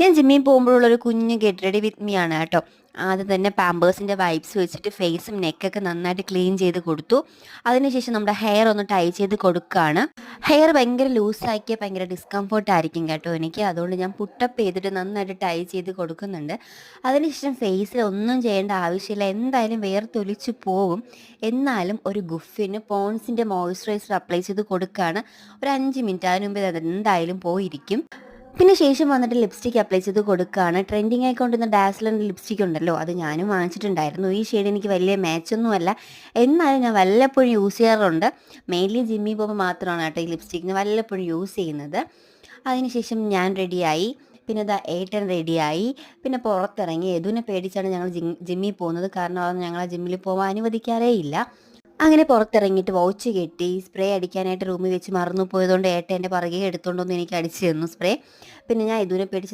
ഞാൻ ജിമ്മിൽ പോകുമ്പോഴുള്ളൊരു കുഞ്ഞ് ഗെറ്റ് റെഡി വിത്ത് മീ ആണ് കേട്ടോ. ആദ്യം തന്നെ പാമ്പേഴ്സിൻ്റെ വൈപ്സ് വെച്ചിട്ട് ഫേസും നെക്കൊക്കെ നന്നായിട്ട് ക്ലീൻ ചെയ്ത് കൊടുത്തു. അതിനുശേഷം നമ്മുടെ ഹെയർ ഒന്ന് ടൈ ചെയ്ത് കൊടുക്കുകയാണ്. ഹെയർ ഭയങ്കര ലൂസാക്കിയാൽ ഭയങ്കര ഡിസ്കംഫർട്ട് ആയിരിക്കും കേട്ടോ എനിക്ക്. അതുകൊണ്ട് ഞാൻ പുട്ടപ്പ് ചെയ്തിട്ട് നന്നായിട്ട് ടൈ ചെയ്ത് കൊടുക്കുന്നുണ്ട്. അതിനുശേഷം ഫേസിൽ ഒന്നും ചെയ്യേണ്ട ആവശ്യമില്ല, എന്തായാലും വേർത്തൊലിച്ച് പോവും. എന്നാലും ഒരു ഗുഫിന് പോൺസിൻ്റെ മോയ്സ്ചറൈസർ അപ്ലൈ ചെയ്ത് കൊടുക്കുകയാണ്. ഒരു 5 മിനിറ്റ്, അതിന് മുമ്പേ അത് എന്തായാലും പോയിരിക്കും. പിന്നെ ശേഷം വന്നിട്ട് ലിപ്സ്റ്റിക് അപ്ലൈ ചെയ്ത് കൊടുക്കുകയാണ്. ട്രെൻഡിങ് ആയിക്കൊണ്ടിരുന്ന ഡാസ്ലറിൻ്റെ ലിപ്സ്റ്റിക് ഉണ്ടല്ലോ, അത് ഞാനും വാങ്ങിച്ചിട്ടുണ്ടായിരുന്നു. ഈ ഷെയ്ഡ് എനിക്ക് വലിയ മാച്ചൊന്നുമല്ല, എന്നാലും ഞാൻ വല്ലപ്പോഴും യൂസ് ചെയ്യാറുണ്ട്. മെയിൻലി ജിമ്മിൽ പോകുമ്പോൾ മാത്രമാണ് കേട്ടോ ഈ ലിപ്സ്റ്റിക്കിന് വല്ലപ്പോഴും യൂസ് ചെയ്യുന്നത്. അതിനുശേഷം ഞാൻ റെഡിയായി. പിന്നെ ഇതാ ഏട്ടൻ റെഡിയായി. പിന്നെ പുറത്തിറങ്ങി. യദുവിനെ പേടിച്ചാണ് ഞങ്ങൾ ജിമ്മിൽ പോകുന്നത്, കാരണം അതൊന്നും ഞങ്ങളെ ജിമ്മിൽ പോകാൻ അനുവദിക്കാറേ ഇല്ല. അങ്ങനെ പുറത്തിറങ്ങിയിട്ട് വാച്ച് കെട്ടി. സ്പ്രേ അടിക്കാനായിട്ട് റൂമിൽ വെച്ച് മറന്നു പോയതുകൊണ്ട് ഏട്ടൻ എൻ്റെ പുറകെ എടുത്തുകൊണ്ട് വന്ന് എനിക്ക് അടിച്ചു തന്നു സ്പ്രേ. പിന്നെ ഞാൻ യദുവിനെ പേടിച്ച്